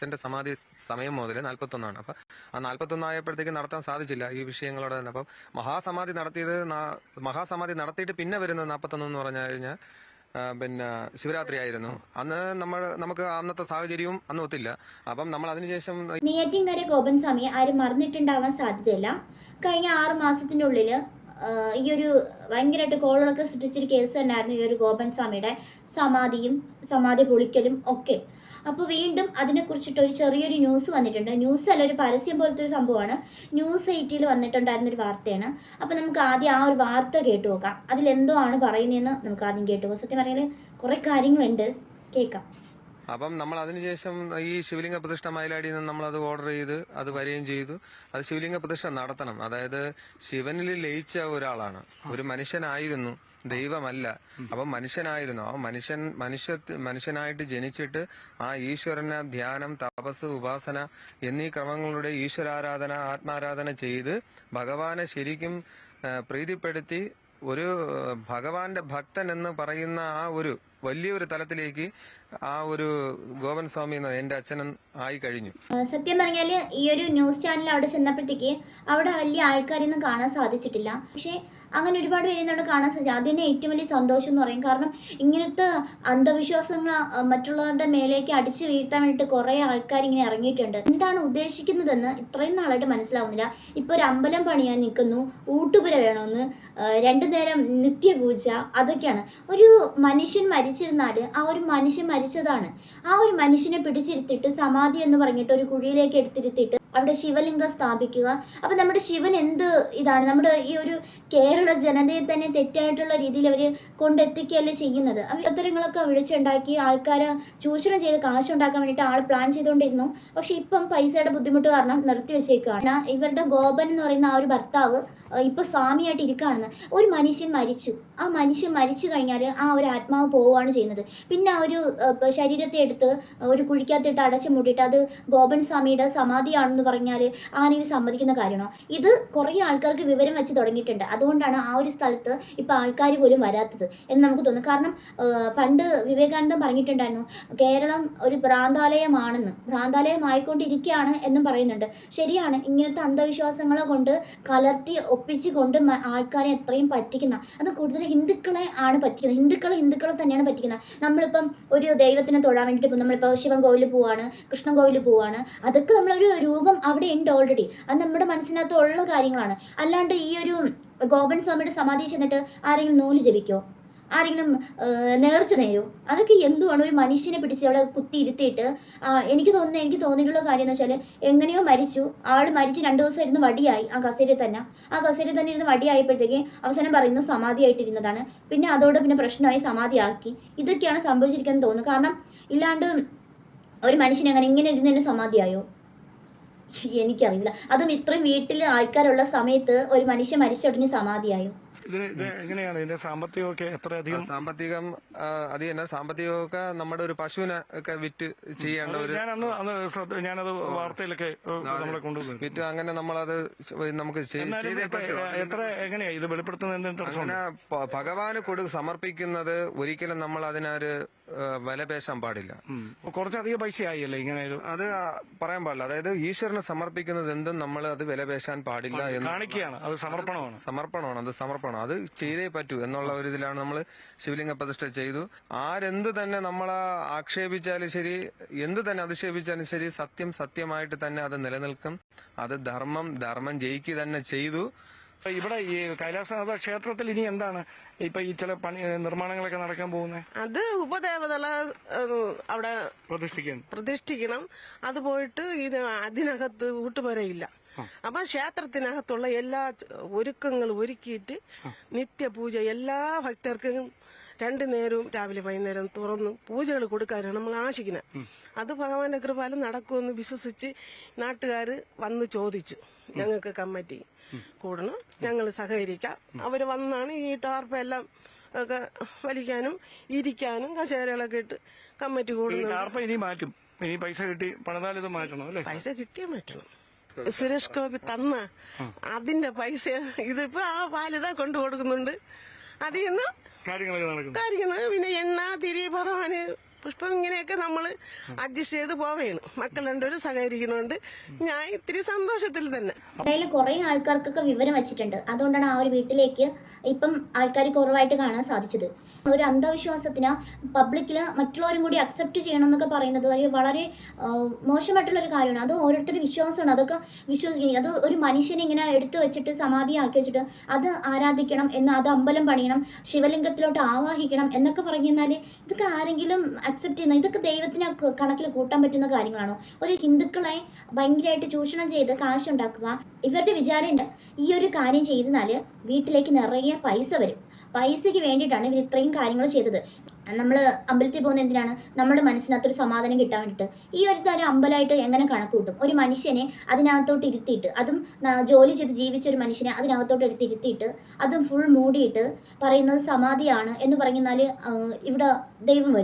അച്ഛന്റെ സമാധി സമയം മുതൽ 41. അപ്പൊ ആ 41 ആയപ്പോഴത്തേക്ക് നടത്താൻ സാധിച്ചില്ല ഈ വിഷയങ്ങളോടെ തന്നെ. അപ്പം മഹാസമാധി നടത്തിയിട്ട് പിന്നെ വരുന്നത് 41 എന്ന് പറഞ്ഞു കഴിഞ്ഞാൽ പിന്നെ ശിവരാത്രി ആയിരുന്നു. അന്ന് നമുക്ക് അന്നത്തെ സാഹചര്യവും അന്ന് ഒത്തില്ല. അപ്പം നമ്മൾ അതിനുശേഷം നെയ്യാറ്റിൻകര ഗോപൻ സ്വാമിയെ ആരും മറന്നിട്ടുണ്ടാവാൻ സാധ്യതയില്ല. കഴിഞ്ഞ 6 മാസത്തിനുള്ളിൽ ഈ ഒരു ഭയങ്കരമായിട്ട് കോളുകളൊക്കെ സൃഷ്ടിച്ചൊരു കേസ് തന്നെയായിരുന്നു ഈ ഒരു ഗോപൻ സ്വാമിയുടെ സമാധി പൊളിക്കലും ഒക്കെ. അപ്പോൾ വീണ്ടും അതിനെക്കുറിച്ചിട്ട് ഒരു ചെറിയൊരു ന്യൂസ് വന്നിട്ടുണ്ട്. ന്യൂസ് അല്ല, ഒരു പരസ്യം പോലത്തെ ഒരു സംഭവമാണ്. ന്യൂസ് 8 വന്നിട്ടുണ്ടായിരുന്നൊരു വാർത്തയാണ്. അപ്പോൾ നമുക്ക് ആദ്യം ആ ഒരു വാർത്ത കേട്ടു നോക്കാം. അതിലെന്തോ ആണ് പറയുന്നതെന്ന് നമുക്ക് ആദ്യം കേട്ടു പോകാം. സത്യം പറഞ്ഞാൽ കുറേ കാര്യങ്ങളുണ്ട്, കേൾക്കാം. അപ്പം നമ്മൾ അതിനുശേഷം ഈ ശിവലിംഗ പ്രതിഷ്ഠ മയിലാടിയിൽ നിന്ന് നമ്മളത് ഓർഡർ ചെയ്ത് അത് വരികയും ചെയ്തു. അത് ശിവലിംഗ പ്രതിഷ്ഠ നടത്തണം. അതായത് ശിവനിൽ ലയിച്ച ഒരാളാണ്, ഒരു മനുഷ്യനായിരുന്നു, ദൈവമല്ല. അപ്പം മനുഷ്യനായിരുന്നു. ആ മനുഷ്യനായിട്ട് ജനിച്ചിട്ട് ആ ഈശ്വരനെ ധ്യാനം, തപസ്, ഉപാസന എന്നീ ക്രമങ്ങളുടെ ഈശ്വരാരാധന, ആത്മാരാധന ചെയ്ത് ഭഗവാനെ ശരിക്കും പ്രീതിപ്പെടുത്തി ഒരു ഭഗവാന്റെ ഭക്തൻ എന്ന് പറയുന്ന ആ ഒരു വലിയൊരു തലത്തിലേക്ക് ആ ഒരു ഗോപൻ സ്വാമി എന്റെ അച്ഛനും ആയി കഴിഞ്ഞു. സത്യം പറഞ്ഞാല് ഈ ഒരു ന്യൂസ് ചാനൽ അവിടെ ചെന്നപ്പോഴത്തേക്ക് അവിടെ വലിയ ആൾക്കാരൊന്നും കാണാൻ സാധിച്ചിട്ടില്ല. പക്ഷെ അങ്ങനെ ഒരുപാട് പേര് ഇന്നോട് കാണാൻ സാധിച്ചു. അത് തന്നെ ഏറ്റവും വലിയ സന്തോഷം എന്ന് പറയും. കാരണം ഇങ്ങനത്തെ അന്ധവിശ്വാസങ്ങൾ മറ്റുള്ളവരുടെ മേലേക്ക് അടിച്ചു വീഴ്ത്താൻ വേണ്ടിയിട്ട് കുറേ ആൾക്കാർ ഇങ്ങനെ ഇറങ്ങിയിട്ടുണ്ട്. എന്താണ് ഉദ്ദേശിക്കുന്നതെന്ന് ഇത്രയും നാളായിട്ട് മനസ്സിലാവുന്നില്ല. ഇപ്പോൾ ഒരു അമ്പലം പണിയാൻ നിൽക്കുന്നു, ഊട്ടുപുര വേണമെന്ന്, 2 നേരം നിത്യപൂജ, അതൊക്കെയാണ്. ഒരു മനുഷ്യൻ മരിച്ചിരുന്നാൽ ആ ഒരു മനുഷ്യൻ മരിച്ചതാണ്. ആ ഒരു മനുഷ്യനെ പിടിച്ചിരുത്തിയിട്ട് സമാധി എന്ന് പറഞ്ഞിട്ട് ഒരു കുഴിയിലേക്ക് എടുത്തിരുത്തിയിട്ട് അവിടെ ശിവലിംഗം സ്ഥാപിക്കുക. അപ്പം നമ്മുടെ ശിവൻ എന്ത് ഇതാണ്, നമ്മുടെ ഈ ഒരു കേരള ജനതയെ തന്നെ തെറ്റായിട്ടുള്ള രീതിയിൽ അവർ കൊണ്ടെത്തിക്കുകയല്ലേ ചെയ്യുന്നത്. അത്തരങ്ങളൊക്കെ വിളിച്ചുണ്ടാക്കി ആൾക്കാരെ ചൂഷണം ചെയ്ത് കാശുണ്ടാക്കാൻ വേണ്ടിയിട്ട് ആൾ പ്ലാൻ ചെയ്തുകൊണ്ടിരുന്നു. പക്ഷെ ഇപ്പം പൈസയുടെ ബുദ്ധിമുട്ട് കാരണം നിർത്തിവെച്ചേക്കാണ്. ഇവരുടെ ഗോപൻ എന്ന് പറയുന്ന ആ ഒരു ഭർത്താവ് ഇപ്പൊ സ്വാമിയായിട്ട് ഇരിക്കുകയാണെന്ന്. ഒരു മനുഷ്യൻ മരിച്ചു, ആ മനുഷ്യൻ മരിച്ചു കഴിഞ്ഞാൽ ആ ഒരു ആത്മാവ് പോവുകയാണ് ചെയ്യുന്നത്. പിന്നെ ആ ഒരു ശരീരത്തെ എടുത്ത് ഒരു കുഴിക്കകത്തിട്ട് അടച്ചു മൂടിയിട്ട് അത് ഗോപൻ സ്വാമിയുടെ സമാധിയാണെന്ന് പറഞ്ഞാൽ ആരെങ്കിലും സമ്മതിക്കുന്ന കാര്യമാണോ? ഇത് കുറേ ആൾക്കാർക്ക് വിവരം വെച്ച് തുടങ്ങിയിട്ടുണ്ട്. അതുകൊണ്ടാണ് ആ ഒരു സ്ഥലത്ത് ഇപ്പം ആൾക്കാർ പോലും വരാത്തത് എന്ന് നമുക്ക് തോന്നുന്നു. കാരണം പണ്ട് വിവേകാനന്ദൻ പറഞ്ഞിട്ടുണ്ടായിരുന്നു കേരളം ഒരു ഭ്രാന്താലയമായിക്കൊണ്ടിരിക്കുകയാണ് എന്നും പറയുന്നുണ്ട്. ശരിയാണ്. ഇങ്ങനത്തെ അന്ധവിശ്വാസങ്ങളെ കൊണ്ട് കലർത്തി ഒപ്പിച്ച് കൊണ്ട് ആൾക്കാരെ എത്രയും പറ്റിക്കുന്ന, അത് കൂടുതൽ ഹിന്ദുക്കളെ ആണ് പറ്റിക്കുന്നത്. ഹിന്ദുക്കളെ തന്നെയാണ് പറ്റിക്കുന്നത്. നമ്മളിപ്പം ഒരു ദൈവത്തിനെ തൊഴാൻ വേണ്ടിയിട്ട് ഇപ്പം നമ്മളിപ്പോൾ ശിവൻ കോവിലിൽ പോവാണ്, കൃഷ്ണൻ കോവിലിൽ പോവാണ്, അതൊക്കെ നമ്മളൊരു രൂപം അവിടെ ഉണ്ട് ഓൾറെഡി. അത് നമ്മുടെ മനസ്സിനകത്ത് ഉള്ള കാര്യങ്ങളാണ്. അല്ലാണ്ട് ഈ ഒരു ഗോപൻ സ്വാമിയുടെ സമാധി ചെന്നിട്ട് ആരെങ്കിലും നൂല് ജപിക്കോ, ആരെങ്കിലും നേർച്ച നേരോ? അതൊക്കെ എന്തുവാണ്? ഒരു മനുഷ്യനെ പിടിച്ച് അവിടെ കുത്തി ഇരുത്തിയിട്ട് എനിക്ക് തോന്നിയിട്ടുള്ള കാര്യം എന്ന് വെച്ചാൽ എങ്ങനെയോ മരിച്ചു, ആൾ മരിച്ച് 2 ദിവസം ഇരുന്ന് വടിയായി ആ കസേരയിൽ തന്നെ ഇരുന്ന് വടിയായപ്പോഴത്തേക്ക് അവസാനം പറയുന്നു സമാധിയായിട്ടിരുന്നതാണ്. പിന്നെ അതോടെ പിന്നെ പ്രശ്നമായി സമാധിയാക്കി. ഇതൊക്കെയാണ് സംഭവിച്ചിരിക്കുന്നത് തോന്നുന്നു. കാരണം ഇല്ലാണ്ട് ഒരു മനുഷ്യൻ ഇങ്ങനെ ഇരുന്ന് സമാധിയായോ? എനിക്കറിയില്ല. അതും ഇത്രയും വീട്ടിൽ ആൾക്കാരുള്ള സമയത്ത് ഒരു മനുഷ്യൻ മരിച്ച ഉടനെ സമാധിയായോ? എങ്ങനെയാണ് ഇതിന്റെ സാമ്പത്തികമൊക്കെ എത്രയധികം? സാമ്പത്തികമൊക്കെ നമ്മുടെ ഒരു പശുവിനെ ഒക്കെ വിറ്റ് ചെയ്യേണ്ട ഒരു ഞാനത് വാർത്തയിലൊക്കെ നമ്മളെ കൊണ്ടുവന്നു വിറ്റ് അങ്ങനെ നമ്മളത് നമുക്ക് എത്ര എങ്ങനെയാ ഇത് വെളിപ്പെടുത്തുന്നത്? ഭഗവാന് സമർപ്പിക്കുന്നത് ഒരിക്കലും നമ്മൾ അതിനൊരു വില പേശാൻ പാടില്ല. കുറച്ചധികം പൈസ ആയില്ലേ ഇങ്ങനെ? അത് പറയാൻ പാടില്ല. അതായത് ഈശ്വരന് സമർപ്പിക്കുന്നത് എന്തും നമ്മൾ അത് വില പേശാൻ പാടില്ല എന്ന് കാണിക്കുകയാണ്. അത് സമർപ്പണമാണ്. അത് ചെയ്തേ പറ്റൂ എന്നുള്ള ഒരു ഇതിലാണ് നമ്മൾ ശിവലിംഗ പ്രതിഷ്ഠ ചെയ്തു. ആരെന്ത് തന്നെ നമ്മളെ ആക്ഷേപിച്ചാലും ശരി, എന്ത് തന്നെ അധിക്ഷേപിച്ചാലും ശരി, സത്യമായിട്ട് തന്നെ അത് നിലനിൽക്കും. അത് ധർമ്മം ജയിക്കുക തന്നെ ചെയ്തു. ഇവിടെ ഈ കൈലാസനാഥ ക്ഷേത്രത്തിൽ ഇനി എന്താണ് ഇപ്പൊ ഈ ചില നിർമ്മാണങ്ങളൊക്കെ നടക്കാൻ പോകുന്നത്? അത് ഉപദേവതകളെ അവിടെ പ്രതിഷ്ഠിക്കണം. അത് പോയിട്ട് ഇത് അതിനകത്ത് ഊട്ടുപുരയില്ല. അപ്പൊ ക്ഷേത്രത്തിനകത്തുള്ള എല്ലാ ഒരുക്കങ്ങളും ഒരുക്കിയിട്ട് നിത്യപൂജ എല്ലാ ഭക്തർക്കും 2 നേരവും രാവിലെ വൈകുന്നേരം തുറന്ന് പൂജകൾ കൊടുക്കാനാണ് നമ്മൾ ആശിക്കുന്നത്. അത് ഭഗവാന്റെ കൃപാലം നടക്കുമെന്ന് വിശ്വസിച്ച് നാട്ടുകാർ വന്ന് ചോദിച്ചു, ഞങ്ങൾക്ക് കമ്മിറ്റി കൂടണം, ഞങ്ങൾ സഹകരിക്കാം. അവര് വന്നാണ് ഈ ടാർപ്പെല്ലാം ഒക്കെ വലിക്കാനും ഇരിക്കാനും കസേരകളൊക്കെ ഇട്ട് കമ്മിറ്റി കൂടുന്നു. ഇനി മാറ്റും. ഇനി പൈസ കിട്ടി പണിതാൽ ഇത് മാറ്റണം അല്ലേ? പൈസ കിട്ടിയേ മാറ്റണം. സുരേഷ് ഗോപി തന്ന അതിന്റെ പൈസ ഇതിപ്പോ ആ ബാലിത കൊണ്ടു കൊടുക്കുന്നുണ്ട്. അതിൽ നിന്ന് കാര്യങ്ങൾ പിന്നെ എണ്ണ തിരി ഭഗവാന് പുഷ്പം ഇങ്ങനെയൊക്കെ നമ്മൾ അഡ്ജസ്റ്റ് ചെയ്ത് പോവേണ്. മക്കൾ രണ്ടുപേരും സഹകരിക്കണോണ്ട് ഞാൻ ഇത്തിരി സന്തോഷത്തിൽ തന്നെ. എന്തായാലും കുറെ ആൾക്കാർക്കൊക്കെ വിവരം വെച്ചിട്ടുണ്ട്. അതുകൊണ്ടാണ് ആ ഒരു വീട്ടിലേക്ക് ഇപ്പം ആൾക്കാർ കുറവായിട്ട് കാണാൻ സാധിച്ചത്. ഒരു അന്ധവിശ്വാസത്തിന് പബ്ലിക്കിൽ മറ്റുള്ളവരും കൂടി അക്സെപ്റ്റ് ചെയ്യണം എന്നൊക്കെ പറയുന്നത് ഒരു വളരെ മോശമായിട്ടുള്ളൊരു കാര്യമാണ്. അത് ഓരോരുത്തരുടെ വിശ്വാസമാണ്. അതൊക്കെ വിശ്വസിക്കുക. അത് ഒരു മനുഷ്യനെ ഇങ്ങനെ എടുത്തു വെച്ചിട്ട് സമാധിയാക്കി വെച്ചിട്ട് അത് ആരാധിക്കണം എന്ന്, അത് അമ്പലം പണിയണം, ശിവലിംഗത്തിലോട്ട് ആവാഹിക്കണം എന്നൊക്കെ പറഞ്ഞു കഴിഞ്ഞാൽ ഇതൊക്കെ ആരെങ്കിലും അക്സെപ്റ്റ് ചെയ്യുന്ന, ഇതൊക്കെ ദൈവത്തിന് കണക്കിൽ കൂട്ടാൻ പറ്റുന്ന കാര്യങ്ങളാണോ? ഒരു ഹിന്ദുക്കളെ ഭയങ്കരമായിട്ട് ചൂഷണം ചെയ്ത് കാശുണ്ടാക്കുക. ഇവരുടെ വിചാരം ഈ ഒരു കാര്യം ചെയ്താൽ വീട്ടിലേക്ക് നിറയെ പൈസ വരും. പൈസയ്ക്ക് വേണ്ടിയിട്ടാണ് ഇവർ ഇത്രയും കാര്യങ്ങൾ ചെയ്തത്. നമ്മൾ അമ്പലത്തിൽ പോകുന്ന എന്തിനാണ്? നമ്മുടെ മനസ്സിനകത്തൊരു സമാധാനം കിട്ടാൻ വേണ്ടിയിട്ട്. ഈ ഒരു തരം അമ്പലമായിട്ട് എങ്ങനെ കണക്ക് കൂട്ടും? ഒരു മനുഷ്യനെ അതിനകത്തോട്ട് ഇരുത്തിയിട്ട്, അതും ജോലി ചെയ്ത് ജീവിച്ച ഒരു മനുഷ്യനെ അതിനകത്തോട്ട് എടുത്തിരുത്തിയിട്ട് അതും ഫുൾ മൂടിയിട്ട് പറയുന്നത് സമാധിയാണ് എന്ന് പറഞ്ഞാൽ ഇവിടെ ദൈവം വരും.